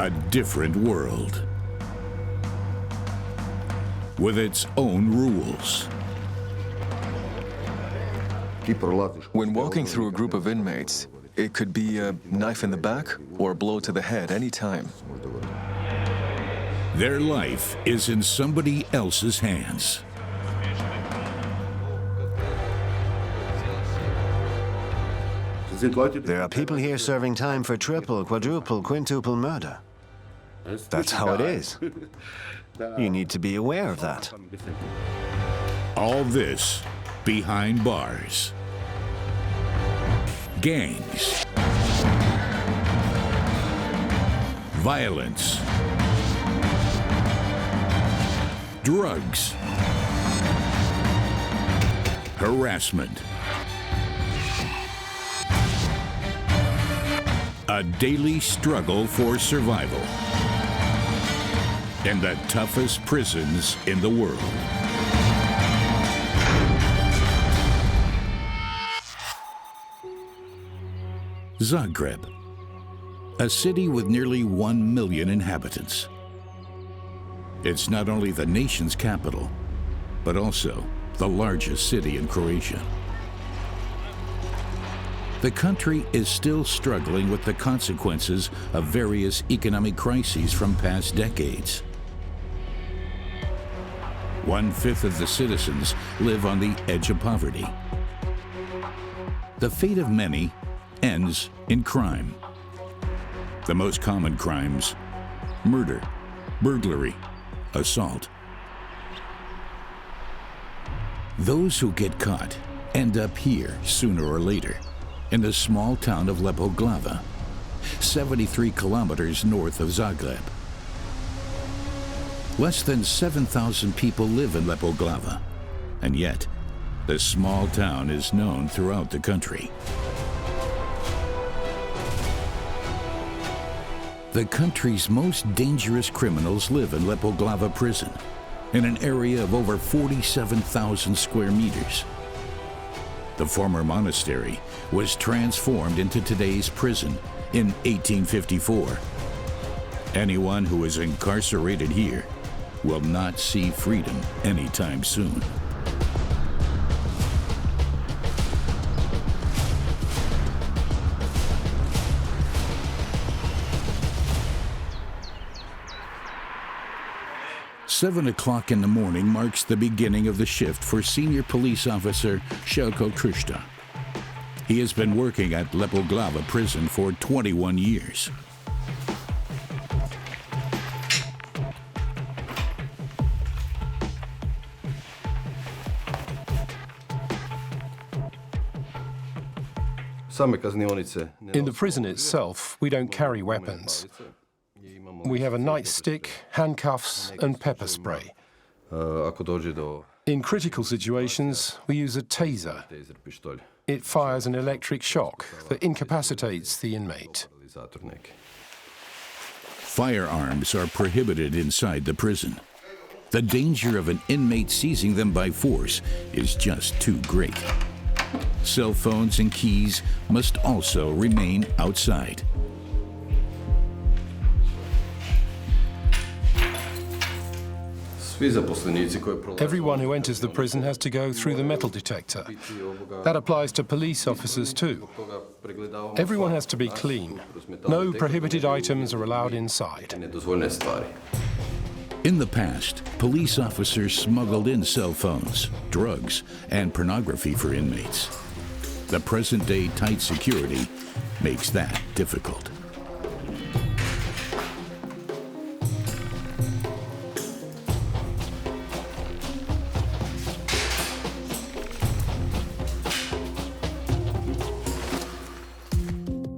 A different world with its own rules. When walking through a group of inmates, it could be a knife in the back or a blow to the head any time. Their life is in somebody else's hands. There are people here serving time for triple, quadruple, quintuple murder. That's how it is. You need to be aware of that. All this behind bars. Gangs. Violence. Drugs. Harassment. A daily struggle for survival in the toughest prisons in the world. Zagreb, a city with nearly 1 million inhabitants. It's not only the nation's capital, but also the largest city in Croatia. The country is still struggling with the consequences of various economic crises from past decades. 1/5 of the citizens live on the edge of poverty. The fate of many ends in crime. The most common crimes: murder, burglary, assault. Those who get caught end up here sooner or later, in the small town of Lepoglava, 73 kilometers north of Zagreb. Less than 7,000 people live in Lepoglava, and yet the small town is known throughout the country. The country's most dangerous criminals live in Lepoglava prison, in an area of over 47,000 square meters. The former monastery was transformed into today's prison in 1854. Anyone who is incarcerated here will not see freedom anytime soon. Seven o'clock in the morning marks the beginning of the shift for senior police officer Shelko Krista. He has been working at Lepoglava prison for 21 years. In the prison itself, we don't carry weapons. We have a nightstick, handcuffs, and pepper spray. In critical situations, we use a taser. It fires an electric shock that incapacitates the inmate. Firearms are prohibited inside the prison. The danger of an inmate seizing them by force is just too great. Cell phones and keys must also remain outside. Everyone who enters the prison has to go through the metal detector. That applies to police officers too. Everyone has to be clean. No prohibited items are allowed inside. In the past, police officers smuggled in cell phones, drugs, and pornography for inmates. The present-day tight security makes that difficult.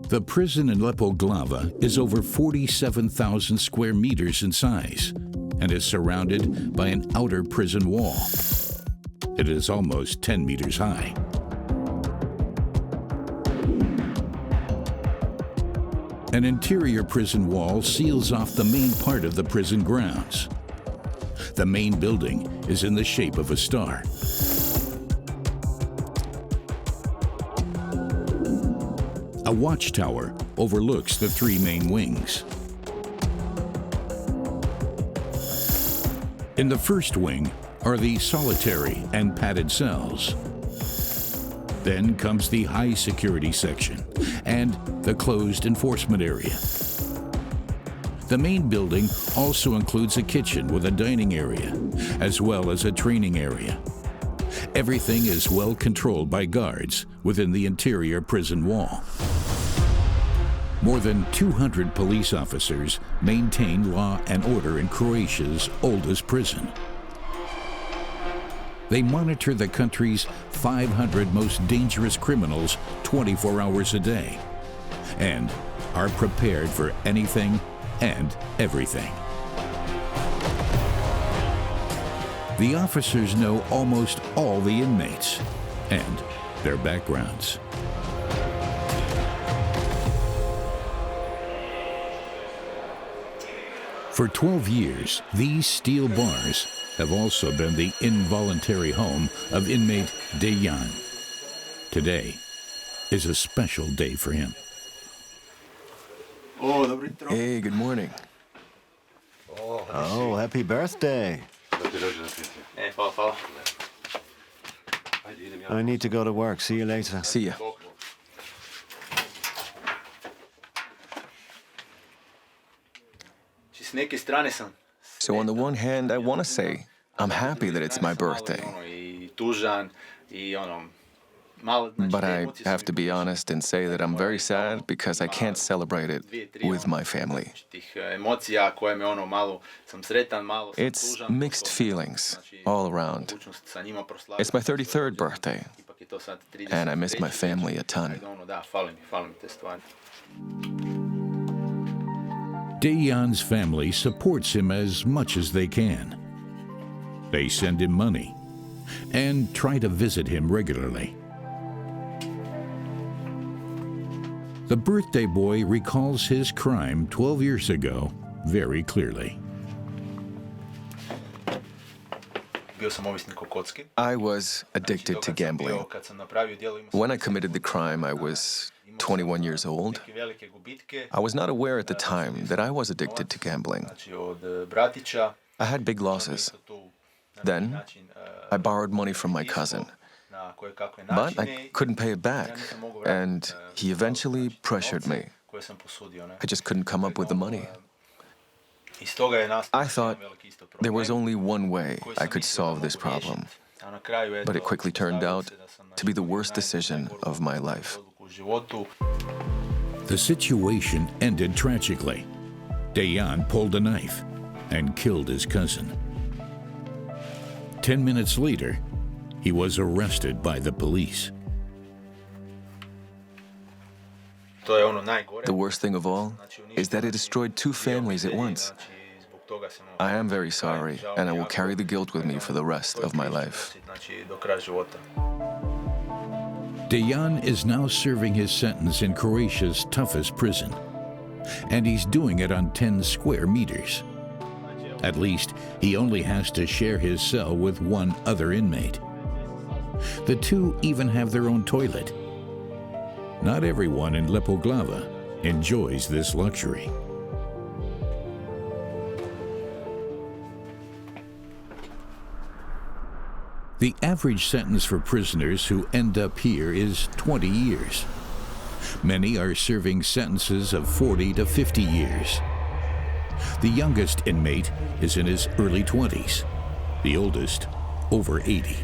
The prison in Lepoglava is over 47,000 square meters in size and is surrounded by an outer prison wall. It is almost 10 meters high. An interior prison wall seals off the main part of the prison grounds. The main building is in the shape of a star. A watchtower overlooks the three main wings. In the first wing are the solitary and padded cells. Then comes the high security section and the closed enforcement area. The main building also includes a kitchen with a dining area, as well as a training area. Everything is well controlled by guards within the interior prison wall. More than 200 police officers maintain law and order in Croatia's oldest prison. They monitor the country's 500 most dangerous criminals 24 hours a day and are prepared for anything and everything. The officers know almost all the inmates and their backgrounds. For 12 years, these steel bars have also been the involuntary home of inmate Dejan. Today is a special day for him. Hey, good morning. Oh, happy birthday. I need to go to work. See you later. See ya. So on the one hand, I want to say I'm happy that it's my birthday. But I have to be honest and say that I'm very sad because I can't celebrate it with my family. It's mixed feelings all around. It's my 33rd birthday, and I miss my family a ton. Dejan's family supports him as much as they can. They send him money and try to visit him regularly. The birthday boy recalls his crime 12 years ago very clearly. I was addicted to gambling. When I committed the crime, I was 21 years old. I was not aware at the time that I was addicted to gambling. I had big losses. Then, I borrowed money from my cousin. But I couldn't pay it back, and he eventually pressured me. I just couldn't come up with the money. I thought there was only one way I could solve this problem, but it quickly turned out to be the worst decision of my life. The situation ended tragically. Dejan pulled a knife and killed his cousin. 10 minutes later, he was arrested by the police. The worst thing of all is that it destroyed two families at once. I am very sorry, and I will carry the guilt with me for the rest of my life. Dejan is now serving his sentence in Croatia's toughest prison, and he's doing it on 10 square meters. At least, he only has to share his cell with one other inmate. The two even have their own toilet. Not everyone in Lepoglava enjoys this luxury. The average sentence for prisoners who end up here is 20 years. Many are serving sentences of 40 to 50 years. The youngest inmate is in his early 20s, the oldest over 80.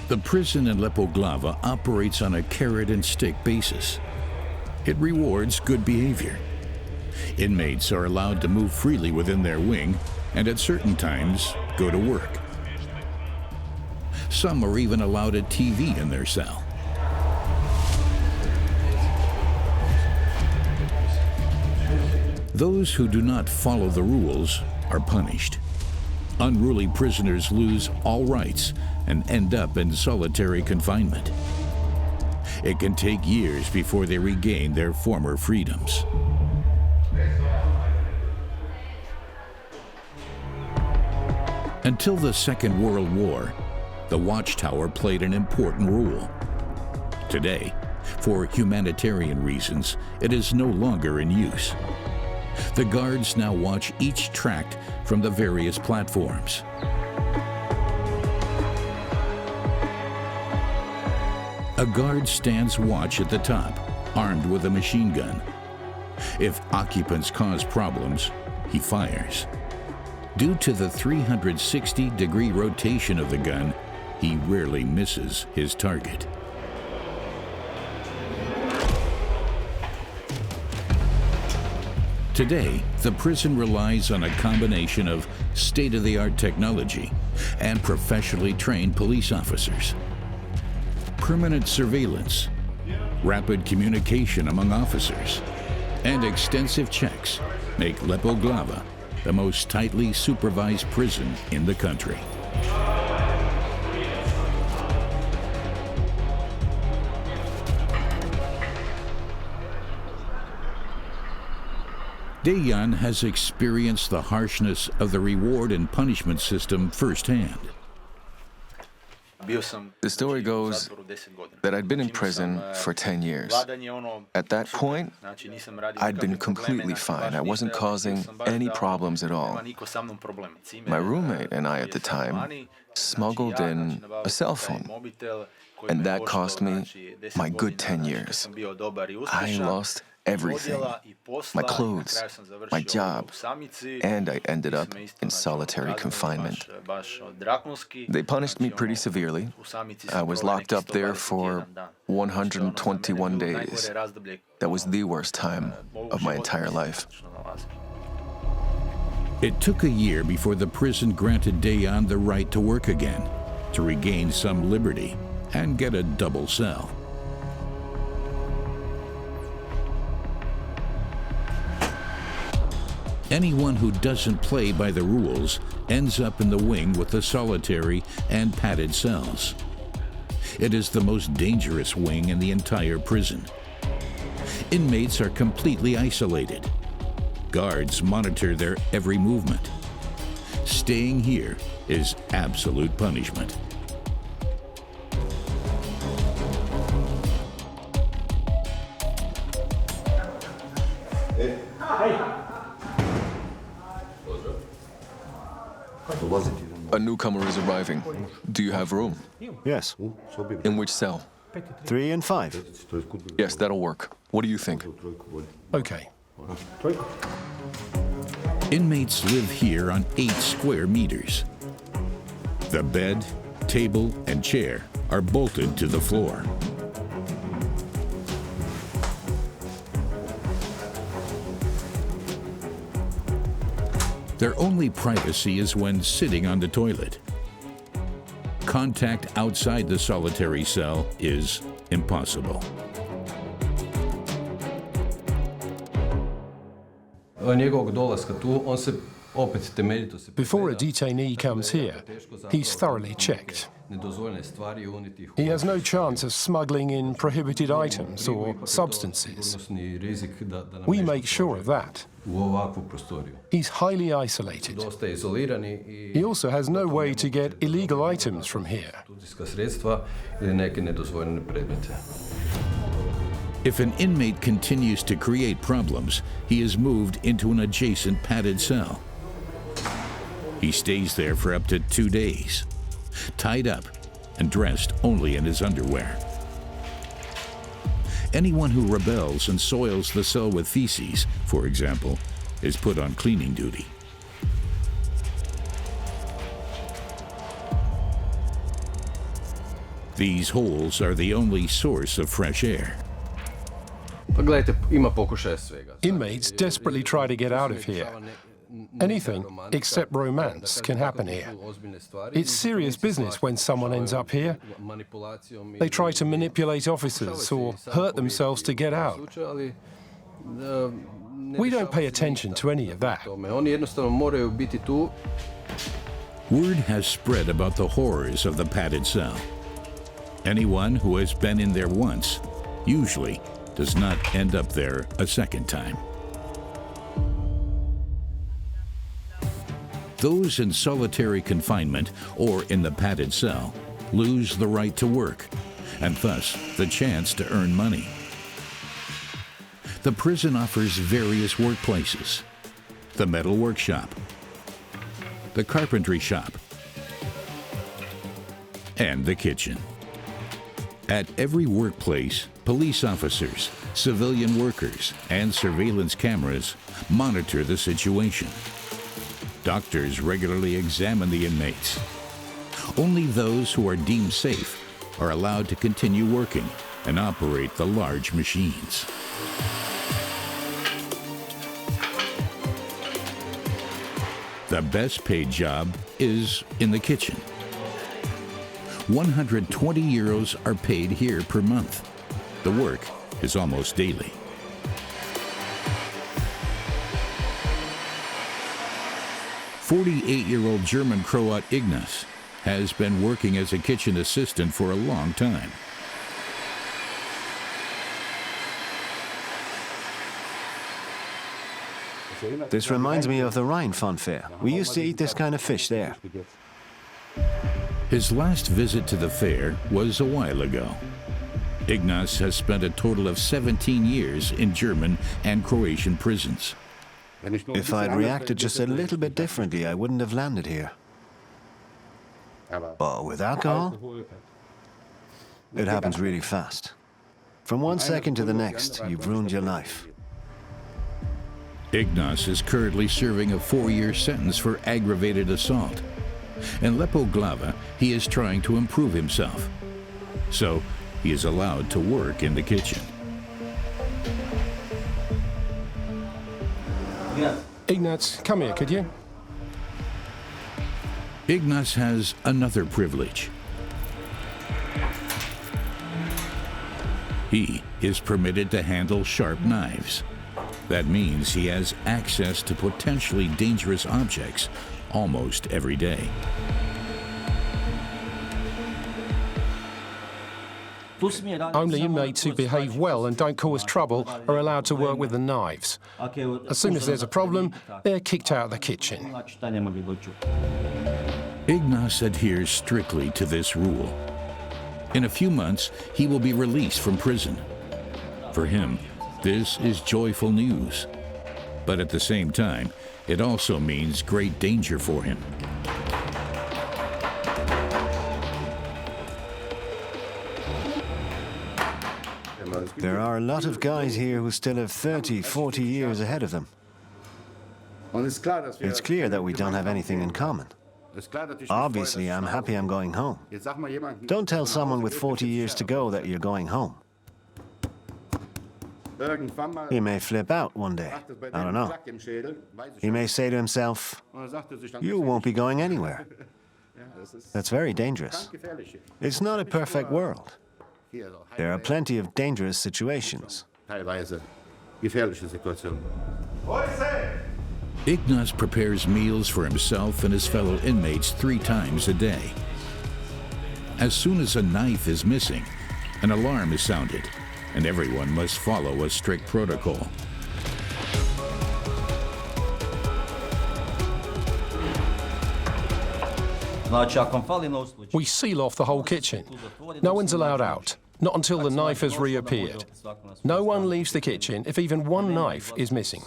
The prison in Lepoglava operates on a carrot and stick basis. It rewards good behavior. Inmates are allowed to move freely within their wing and at certain times go to work. Some are even allowed a TV in their cell. Those who do not follow the rules are punished. Unruly prisoners lose all rights and end up in solitary confinement. It can take years before they regain their former freedoms. Until the Second World War, the Watchtower played an important role. Today, for humanitarian reasons, it is no longer in use. The guards now watch each tract from the various platforms. A guard stands watch at the top, armed with a machine gun. If occupants cause problems, he fires. Due to the 360-degree rotation of the gun, he rarely misses his target. Today, the prison relies on a combination of state-of-the-art technology and professionally trained police officers. Permanent surveillance, rapid communication among officers, and extensive checks make Lepoglava the most tightly supervised prison in the country. Dejan has experienced the harshness of the reward and punishment system firsthand. The story goes that I'd been in prison for 10 years. At that point, I'd been completely fine. I wasn't causing any problems at all. My roommate and I at the time smuggled in a cell phone, and that cost me my good 10 years. I lost everything, my clothes, my job, and I ended up in solitary confinement. They punished me pretty severely. I was locked up there for 121 days. That was the worst time of my entire life. It took a year before the prison granted Dejan the right to work again, to regain some liberty and get a double cell. Anyone who doesn't play by the rules ends up in the wing with the solitary and padded cells. It is the most dangerous wing in the entire prison. Inmates are completely isolated. Guards monitor their every movement. Staying here is absolute punishment. A newcomer is arriving. Do you have room? Yes. In which cell? 3 and 5. Yes, that'll work. What do you think? Okay. Inmates live here on 8 square meters. The bed, table, and chair are bolted to the floor. Their only privacy is when sitting on the toilet. Contact outside the solitary cell is impossible. Before a detainee comes here, he's thoroughly checked. He has no chance of smuggling in prohibited items or substances. We make sure of that. He's highly isolated. He also has no way to get illegal items from here. If an inmate continues to create problems, he is moved into an adjacent padded cell. He stays there for up to 2 days, tied up and dressed only in his underwear. Anyone who rebels and soils the cell with feces, for example, is put on cleaning duty. These holes are the only source of fresh air. Inmates desperately try to get out of here. Anything except romance can happen here. It's serious business when someone ends up here. They try to manipulate officers or hurt themselves to get out. We don't pay attention to any of that. Word has spread about the horrors of the padded cell. Anyone who has been in there once usually does not end up there a second time. Those in solitary confinement or in the padded cell lose the right to work and thus the chance to earn money. The prison offers various workplaces: the metal workshop, the carpentry shop, and the kitchen. At every workplace, police officers, civilian workers, and surveillance cameras monitor the situation. Doctors regularly examine the inmates. Only those who are deemed safe are allowed to continue working and operate the large machines. The best paid job is in the kitchen. 120 euros are paid here per month. The work is almost daily. "48-year-old German Croat Ignaz has been working as a kitchen assistant for a long time. This reminds me of the Rhine Fun Fair. We used to eat this kind of fish there. His last visit to the fair was a while ago. Ignaz has spent a total of 17 years in German and Croatian prisons. If I'd reacted just a little bit differently, I wouldn't have landed here. But with alcohol, it happens really fast. From one second to the next, you've ruined your life. Ignaz is currently serving a 4-year sentence for aggravated assault. In Lepoglava, he is trying to improve himself. So, he is allowed to work in the kitchen. Ignaz, come here, could you? Ignaz has another privilege. He is permitted to handle sharp knives. That means he has access to potentially dangerous objects almost every day. Only inmates who behave well and don't cause trouble are allowed to work with the knives. As soon as there's a problem, they're kicked out of the kitchen. Ignaz adheres strictly to this rule. In a few months, he will be released from prison. For him, this is joyful news. But at the same time, it also means great danger for him. There are a lot of guys here who still have 30, 40 years ahead of them. It's clear that we don't have anything in common. Obviously, I'm happy I'm going home. Don't tell someone with 40 years to go that you're going home. He may flip out one day. I don't know. He may say to himself, "You won't be going anywhere." That's very dangerous. It's not a perfect world. There are plenty of dangerous situations. Ignaz prepares meals for himself and his fellow inmates 3 times a day. As soon as a knife is missing, an alarm is sounded, and everyone must follow a strict protocol. We seal off the whole kitchen. No one's allowed out, not until the knife has reappeared. No one leaves the kitchen if even one knife is missing.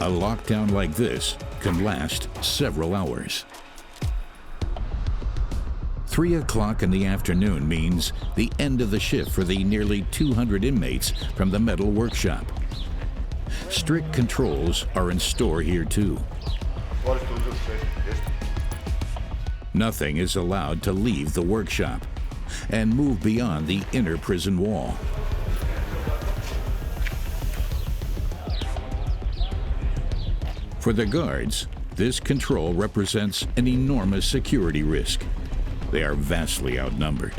A lockdown like this can last several hours. 3 o'clock in the afternoon means the end of the shift for the nearly 200 inmates from the metal workshop. Strict controls are in store here too. Nothing is allowed to leave the workshop and move beyond the inner prison wall. For the guards, this control represents an enormous security risk. They are vastly outnumbered.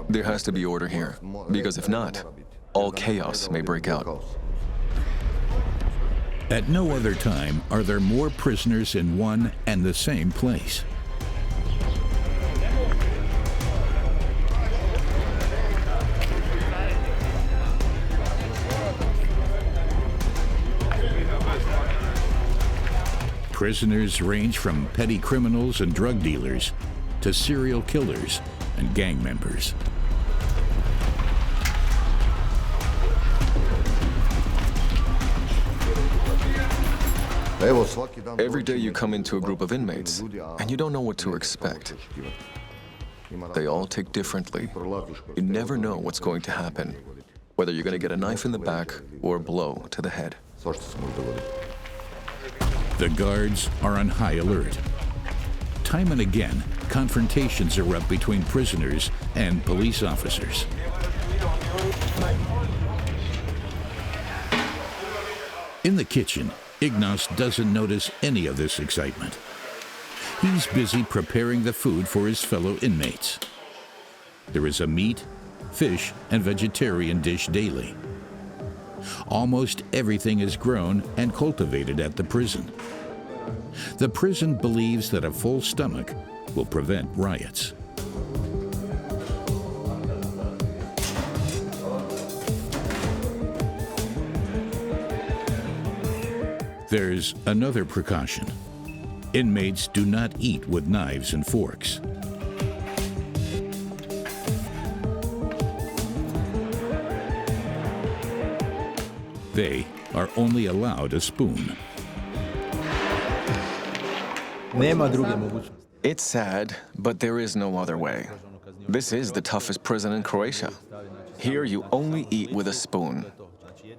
There has to be order here, because if not, all chaos may break out. At no other time are there more prisoners in one and the same place. Prisoners range from petty criminals and drug dealers to serial killers and gang members. Every day you come into a group of inmates, and you don't know what to expect. They all tick differently. You never know what's going to happen, whether you're going to get a knife in the back or a blow to the head. The guards are on high alert. Time and again, confrontations erupt between prisoners and police officers. In the kitchen, Ignace doesn't notice any of this excitement. He's busy preparing the food for his fellow inmates. There is a meat, fish, and vegetarian dish daily. Almost everything is grown and cultivated at the prison. The prison believes that a full stomach will prevent riots. There's another precaution. Inmates do not eat with knives and forks. They are only allowed a spoon. It's sad, but there is no other way. This is the toughest prison in Croatia. Here you only eat with a spoon.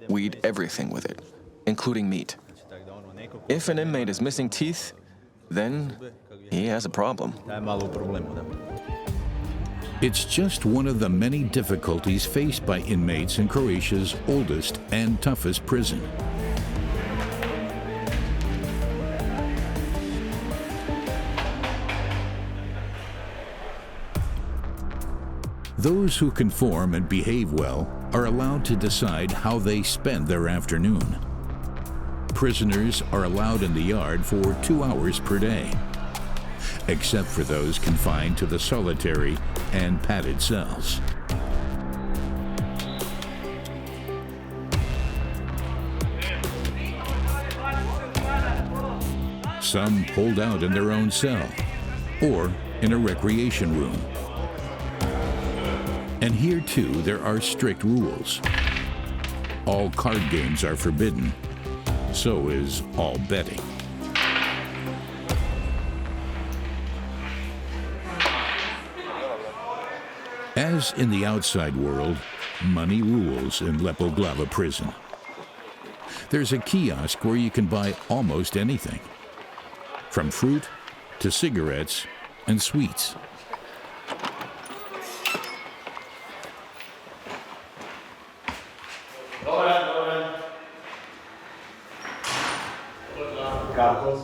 We eat everything with it, including meat. If an inmate is missing teeth, then he has a problem. It's just one of the many difficulties faced by inmates in Croatia's oldest and toughest prison. Those who conform and behave well are allowed to decide how they spend their afternoon. Prisoners are allowed in the yard for 2 hours per day, except for those confined to the solitary and padded cells. Some hold out in their own cell or in a recreation room. And here too there are strict rules. All card games are forbidden. So is all betting. As in the outside world, money rules in Lepoglava prison. There's a kiosk where you can buy almost anything, from fruit to cigarettes and sweets.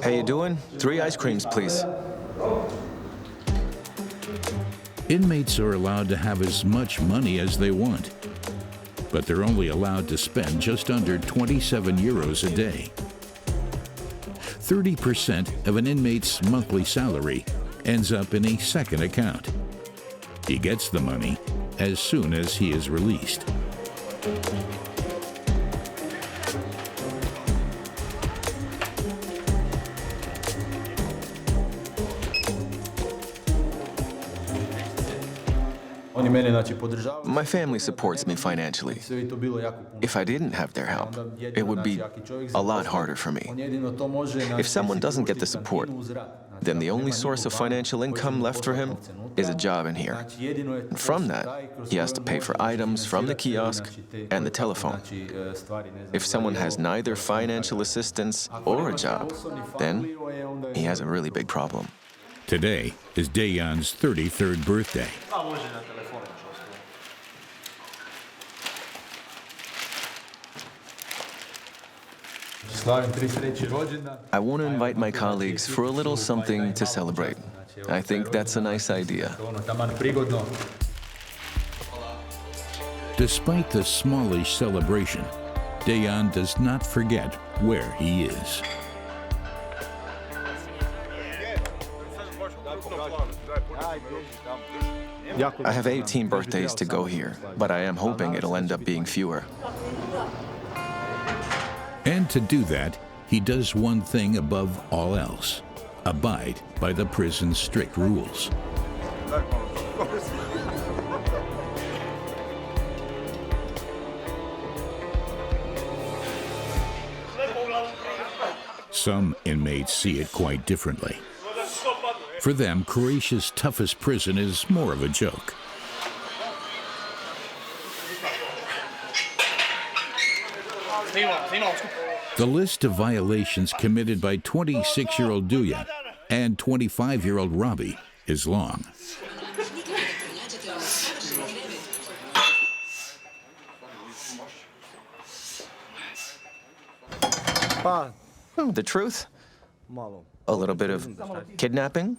How you doing? 3 ice creams, please. Inmates are allowed to have as much money as they want, but they're only allowed to spend just under 27 euros a day. 30% of an inmate's monthly salary ends up in a second account. He gets the money as soon as he is released. My family supports me financially. If I didn't have their help, it would be a lot harder for me. If someone doesn't get the support, then the only source of financial income left for him is a job in here. And from that, he has to pay for items from the kiosk and the telephone. If someone has neither financial assistance or a job, then he has a really big problem. Today is Dejan's 33rd birthday. I want to invite my colleagues for a little something to celebrate. I think that's a nice idea. Despite the smallish celebration, Dejan does not forget where he is. I have 18 birthdays to go here, but I am hoping it'll end up being fewer. And to do that, he does one thing above all else: abide by the prison's strict rules. Some inmates see it quite differently. For them, Croatia's toughest prison is more of a joke. The list of violations committed by 26-year-old Duja and 25-year-old Robbie is long. The truth? A little bit of kidnapping?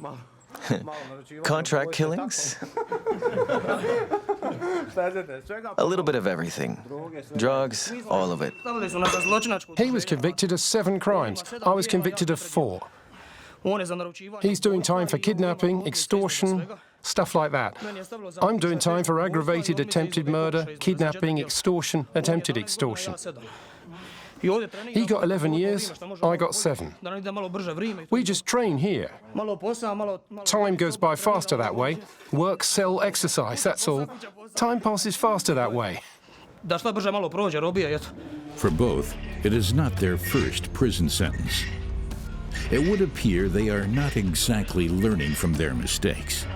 Contract killings? A little bit of everything. Drugs, all of it. He was convicted of 7 crimes. I was convicted of 4. He's doing time for kidnapping, extortion, stuff like that. I'm doing time for aggravated attempted murder, kidnapping, extortion, attempted extortion. He got 11 years, I got 7. We just train here. Time goes by faster that way. Work, sell, exercise, that's all. Time passes faster that way. For both, it is not their first prison sentence. It would appear they are not exactly learning from their mistakes.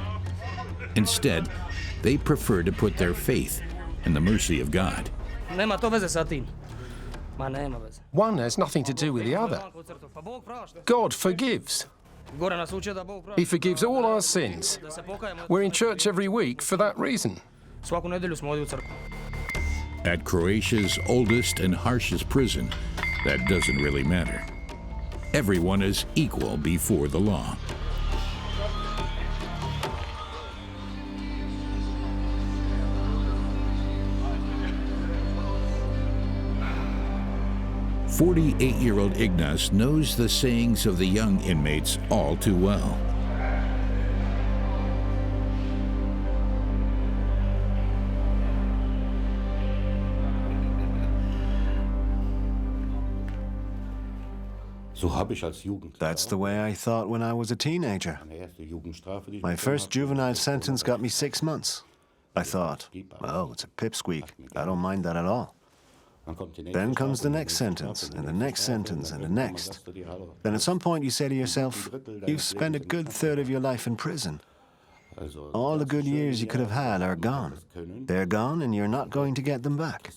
Instead, they prefer to put their faith in the mercy of God. One has nothing to do with the other. God forgives. He forgives all our sins. We're in church every week for that reason. At Croatia's oldest and harshest prison, that doesn't really matter. Everyone is equal before the law. "48-year-old Ignace knows the sayings of the young inmates all too well. That's the way I thought when I was a teenager. My first juvenile sentence got me 6 months. I thought, oh, it's a pipsqueak. I don't mind that at all. Then comes the next sentence, and the next sentence, and the next. Then at some point you say to yourself, you've spent a good third of your life in prison. All the good years you could have had are gone. They're gone, and you're not going to get them back.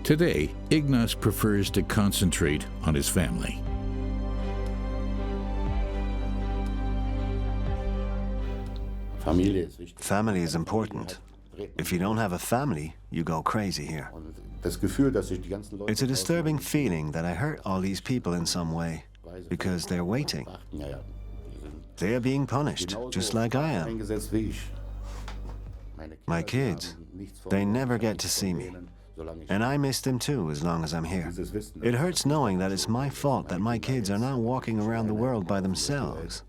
Today, Ignace prefers to concentrate on his family. Family is important. If you don't have a family, you go crazy here. It's a disturbing feeling that I hurt all these people in some way, because they're waiting. They are being punished, just like I am. My kids, they never get to see me. And I miss them too, as long as I'm here. It hurts knowing that it's my fault that my kids are now walking around the world by themselves.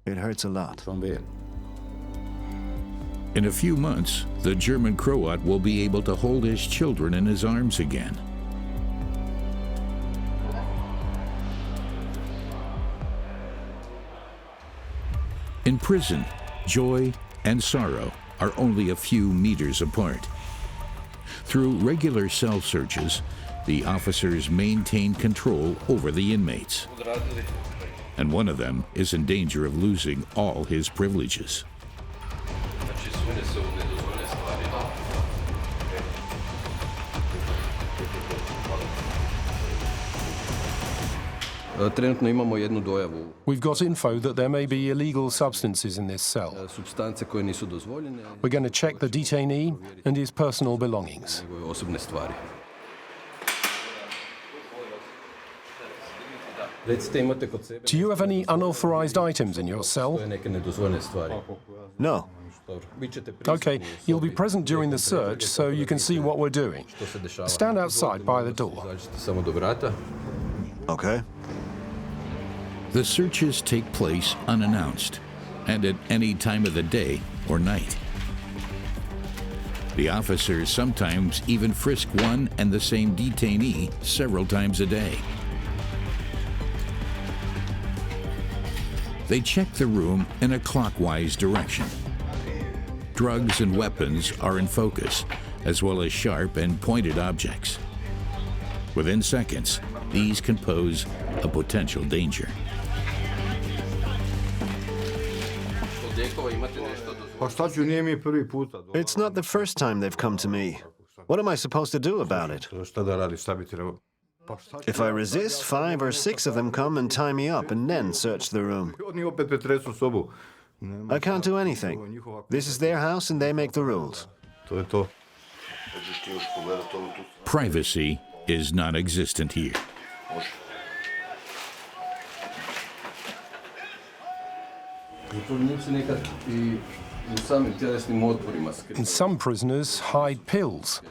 It hurts a lot. In a few months, the German Croat will be able to hold his children in his arms again. In prison, joy and sorrow are only a few meters apart. Through regular cell searches, the officers maintain control over the inmates. And one of them is in danger of losing all his privileges. We've got info that there may be illegal substances in this cell. We're going to check the detainee and his personal belongings. Do you have any unauthorized items in your cell? No. Okay, you'll be present during the search so you can see what we're doing. Stand outside by the door. Okay. The searches take place unannounced and at any time of the day or night. The officers sometimes even frisk one and the same detainee several times a day. They check the room in a clockwise direction. Drugs and weapons are in focus, as well as sharp and pointed objects. Within seconds, these can pose a potential danger. It's not the first time they've come to me. What am I supposed to do about it? If I resist, 5 or 6 of them come and tie me up and then search the room. I can't do anything. This is their house and they make the rules. Privacy is non-existent here. And some prisoners hide pills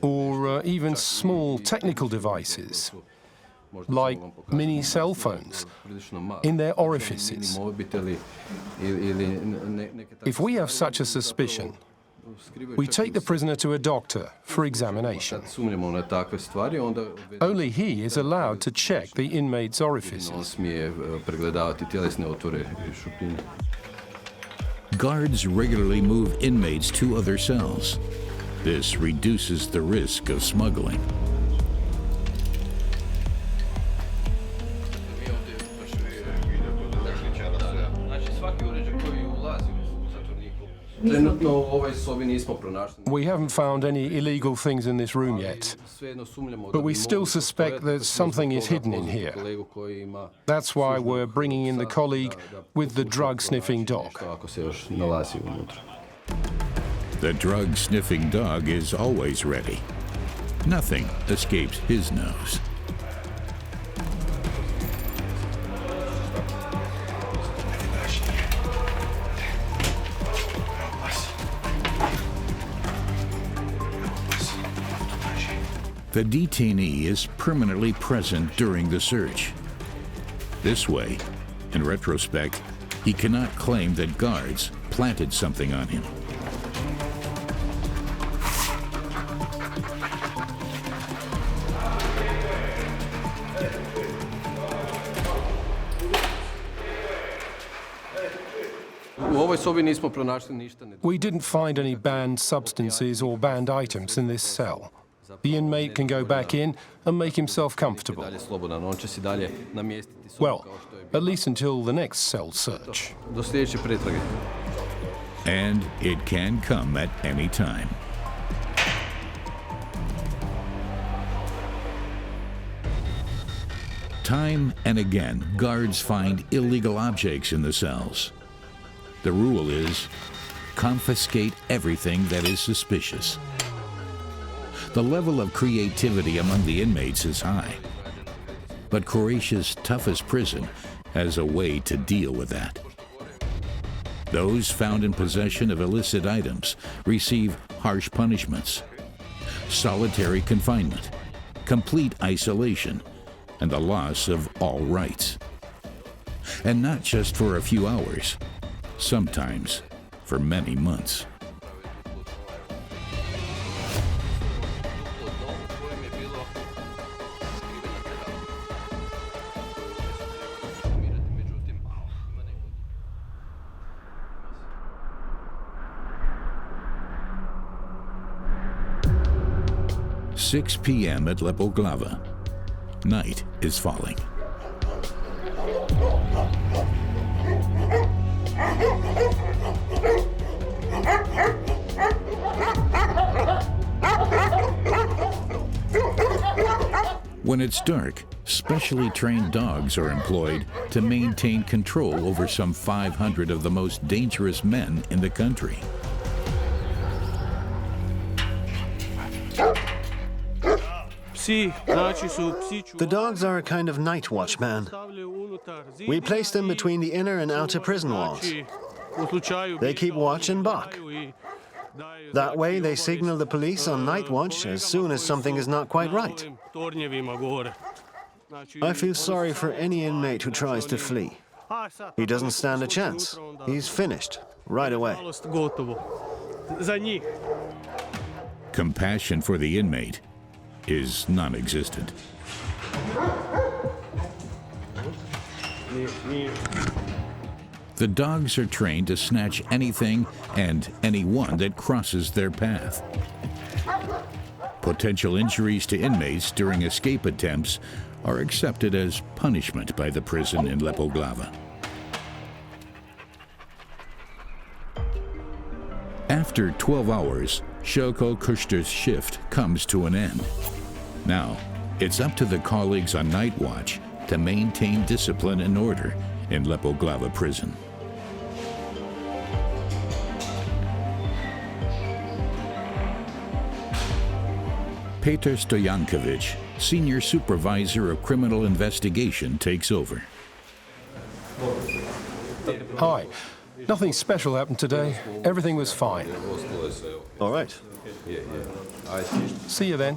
or even small technical devices, like mini cell phones, in their orifices. If we have such a suspicion, we take the prisoner to a doctor for examination. Only he is allowed to check the inmate's orifices. Guards regularly move inmates to other cells. This reduces the risk of smuggling. We haven't found any illegal things in this room yet, but we still suspect that something is hidden in here. That's why we're bringing in the colleague with the drug-sniffing dog. The drug-sniffing dog is always ready. Nothing escapes his nose. The detainee is permanently present during the search. This way, in retrospect, he cannot claim that guards planted something on him. We didn't find any banned substances or banned items in this cell. The inmate can go back in and make himself comfortable. Well, at least until the next cell search. And it can come at any time. Time and again, guards find illegal objects in the cells. The rule is, confiscate everything that is suspicious. The level of creativity among the inmates is high, but Croatia's toughest prison has a way to deal with that. Those found in possession of illicit items receive harsh punishments: solitary confinement, complete isolation, and the loss of all rights. And not just for a few hours, sometimes for many months. "6 p.m. at Lepoglava. Night is falling. When it's dark, specially trained dogs are employed to maintain control over some 500 of the most dangerous men in the country. The dogs are a kind of night watch, man. We place them between the inner and outer prison walls. They keep watch and bark. That way, they signal the police on night watch as soon as something is not quite right. I feel sorry for any inmate who tries to flee. He doesn't stand a chance. He's finished right away. Compassion for the inmate is non-existent. The dogs are trained to snatch anything and anyone that crosses their path. Potential injuries to inmates during escape attempts are accepted as punishment by the prison in Lepoglava. After 12 hours, Shelko Kushter's shift comes to an end. Now, it's up to the colleagues on night watch to maintain discipline and order in Lepoglava prison. Peter Stojankovic, Senior Supervisor of Criminal Investigation, takes over. Hi. Nothing special happened today. Everything was fine. All right. See you then.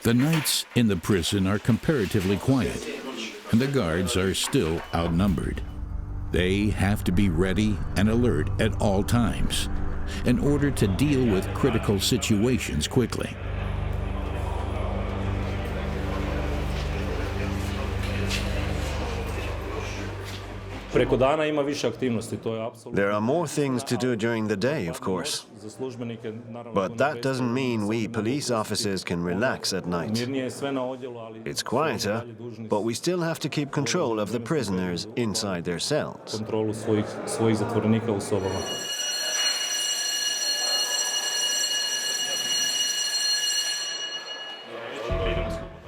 The nights in the prison are comparatively quiet, and the guards are still outnumbered. They have to be ready and alert at all times in order to deal with critical situations quickly. There are more things to do during the day, of course. But that doesn't mean we police officers can relax at night. It's quieter, but we still have to keep control of the prisoners inside their cells.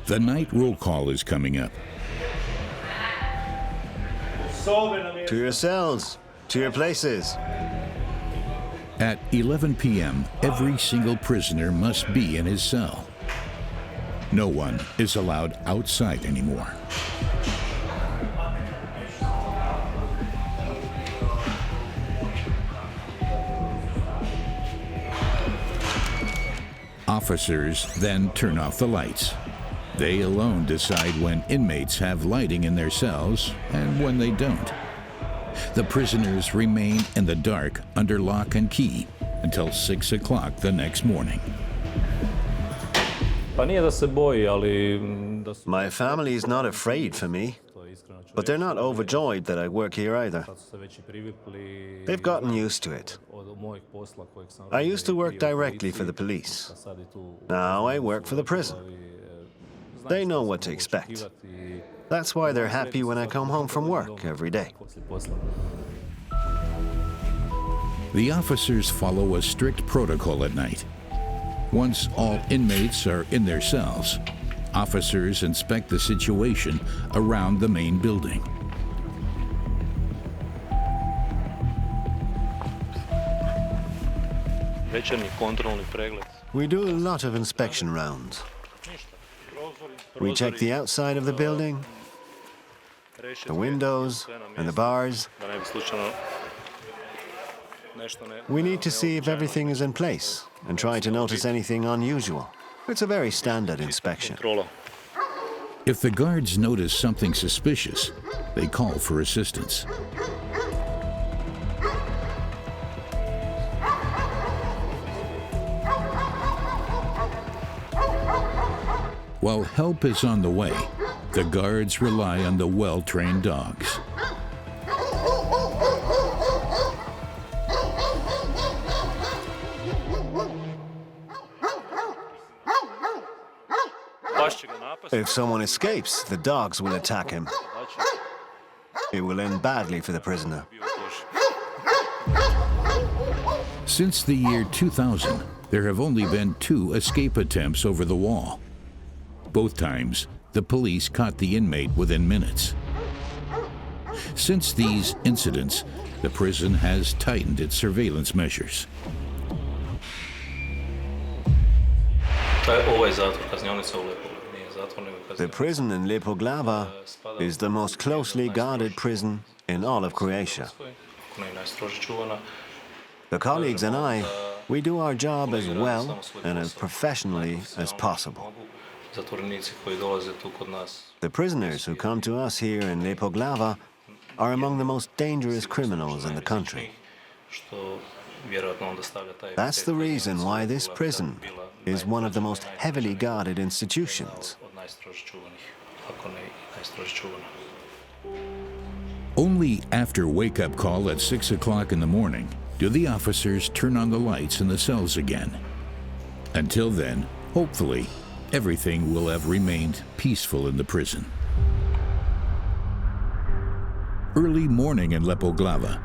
The night roll call is coming up. To your cells, to your places. At 11 p.m., every single prisoner must be in his cell. No one is allowed outside anymore. Officers then turn off the lights. They alone decide when inmates have lighting in their cells and when they don't. The prisoners remain in the dark under lock and key until 6 o'clock the next morning. My family is not afraid for me, but they're not overjoyed that I work here either. They've gotten used to it. I used to work directly for the police. Now I work for the prison. They know what to expect. That's why they're happy when I come home from work every day. The officers follow a strict protocol at night. Once all inmates are in their cells, officers inspect the situation around the main building. We do a lot of inspection rounds. We check the outside of the building, the windows, and the bars. We need to see if everything is in place and try to notice anything unusual. It's a very standard inspection. If the guards notice something suspicious, they call for assistance. While help is on the way, the guards rely on the well-trained dogs. If someone escapes, the dogs will attack him. It will end badly for the prisoner. Since the year 2000, there have only been 2 escape attempts over the wall. Both times, the police caught the inmate within minutes. Since these incidents, the prison has tightened its surveillance measures. The prison in Lepoglava is the most closely guarded prison in all of Croatia. The colleagues and I, we do our job as well and as professionally as possible. The prisoners who come to us here in Lepoglava are among the most dangerous criminals in the country. That's the reason why this prison is one of the most heavily guarded institutions. Only after wake-up call at 6 o'clock in the morning do the officers turn on the lights in the cells again. Until then, hopefully, everything will have remained peaceful in the prison. Early morning in Lepoglava.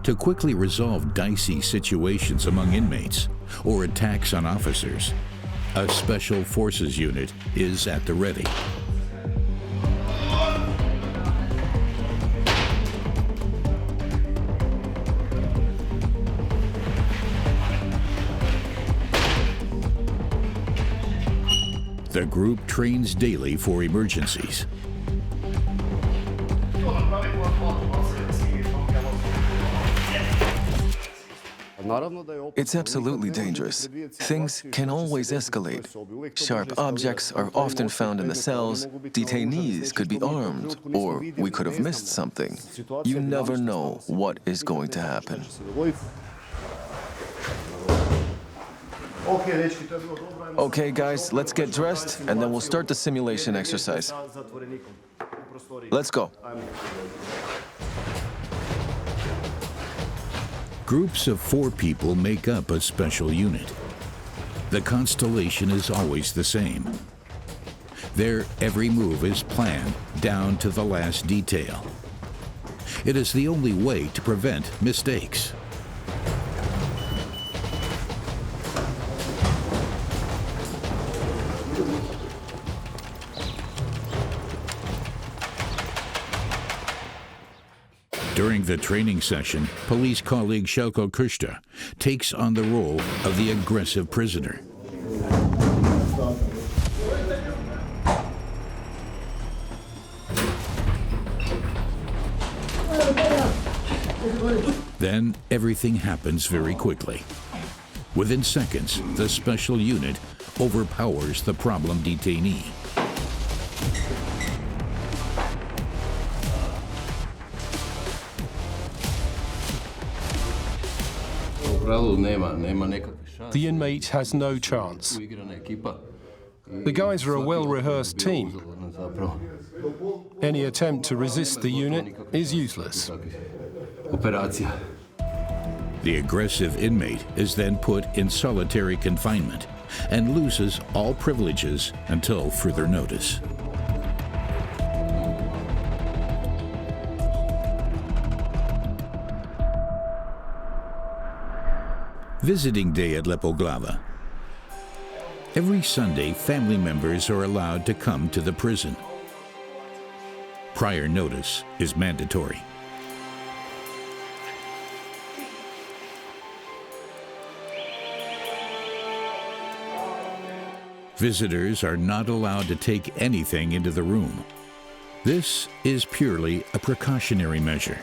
To quickly resolve dicey situations among inmates or attacks on officers, a special forces unit is at the ready. The group trains daily for emergencies. It's absolutely dangerous. Things can always escalate. Sharp objects are often found in the cells, detainees could be armed, or we could have missed something. You never know what is going to happen. Okay, guys, let's get dressed, and then we'll start the simulation exercise. Let's go. Groups of 4 people make up a special unit. The constellation is always the same. Their every move is planned down to the last detail. It is the only way to prevent mistakes. During the training session, police colleague Shelko Kushta takes on the role of the aggressive prisoner. Then everything happens very quickly. Within seconds, the special unit overpowers the problem detainee. The inmate has no chance. The guys are a well-rehearsed team. Any attempt to resist the unit is useless. The aggressive inmate is then put in solitary confinement and loses all privileges until further notice. Visiting day at Lepoglava. Every Sunday, family members are allowed to come to the prison. Prior notice is mandatory. Visitors are not allowed to take anything into the room. This is purely a precautionary measure.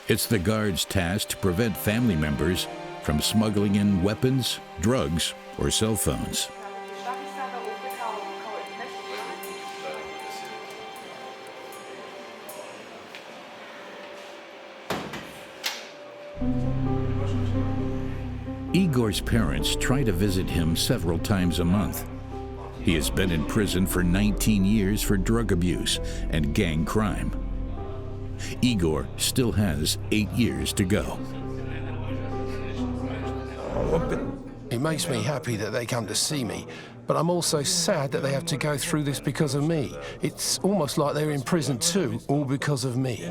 It's the guard's task to prevent family members from smuggling in weapons, drugs, or cell phones. Igor's parents try to visit him several times a month. He has been in prison for 19 years for drug abuse and gang crime. Igor still has 8 years to go. It makes me happy that they come to see me, but I'm also sad that they have to go through this because of me. It's almost like they're in prison too, all because of me.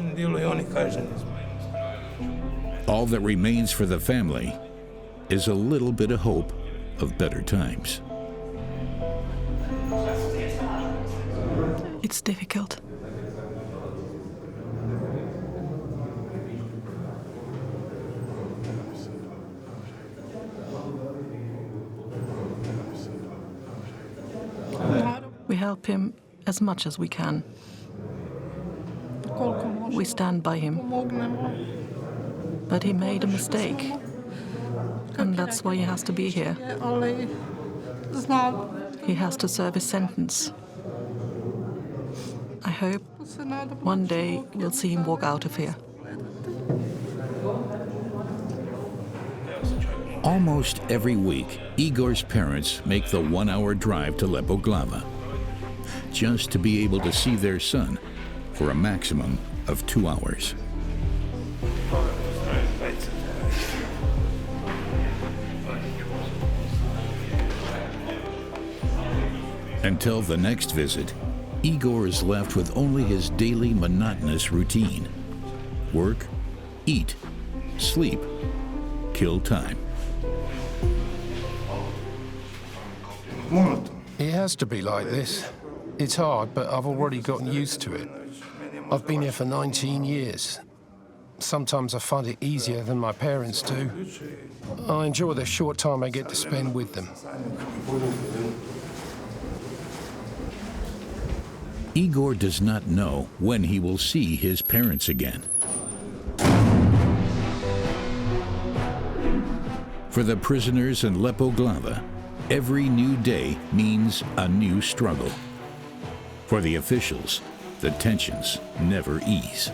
All that remains for the family is a little bit of hope of better times. It's difficult. We help him as much as we can. We stand by him. But he made a mistake. And that's why he has to be here. He has to serve his sentence. I hope one day we'll see him walk out of here. Almost every week, Igor's parents make the 1-hour drive to Lepoglava, just to be able to see their son for a maximum of 2 hours. Until the next visit, Igor is left with only his daily monotonous routine. Work, eat, sleep, kill time. It has to be like this. It's hard, but I've already gotten used to it. I've been here for 19 years. Sometimes I find it easier than my parents do. I enjoy the short time I get to spend with them. Igor does not know when he will see his parents again. For the prisoners in Lepoglava, every new day means a new struggle. For the officials, the tensions never ease.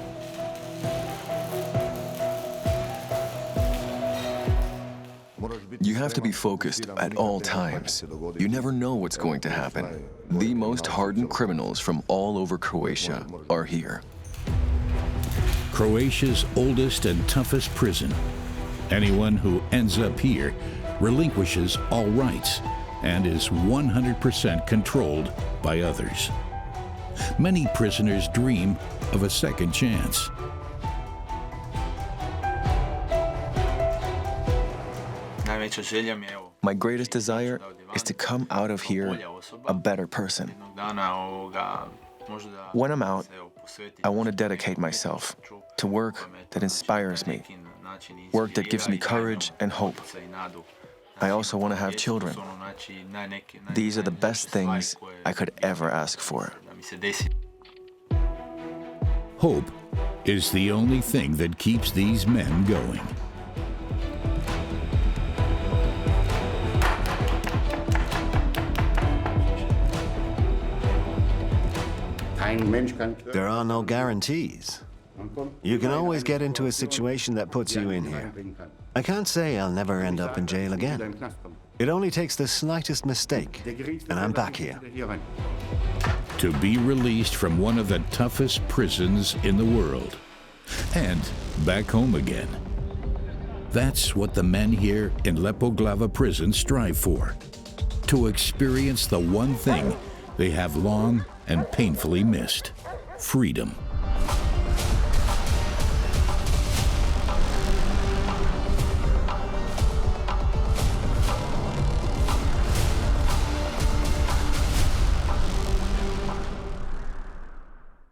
You have to be focused at all times. You never know what's going to happen. The most hardened criminals from all over Croatia are here. Croatia's oldest and toughest prison. Anyone who ends up here relinquishes all rights and is 100% controlled by others. Many prisoners dream of a second chance. My greatest desire is to come out of here a better person. When I'm out, I want to dedicate myself to work that inspires me, work that gives me courage and hope. I also want to have children. These are the best things I could ever ask for. Hope is the only thing that keeps these men going. There are no guarantees. You can always get into a situation that puts you in here. I can't say I'll never end up in jail again. It only takes the slightest mistake, and I'm back here. To be released from one of the toughest prisons in the world, and back home again. That's what the men here in Lepoglava prison strive for, to experience the one thing they have long and painfully missed: freedom.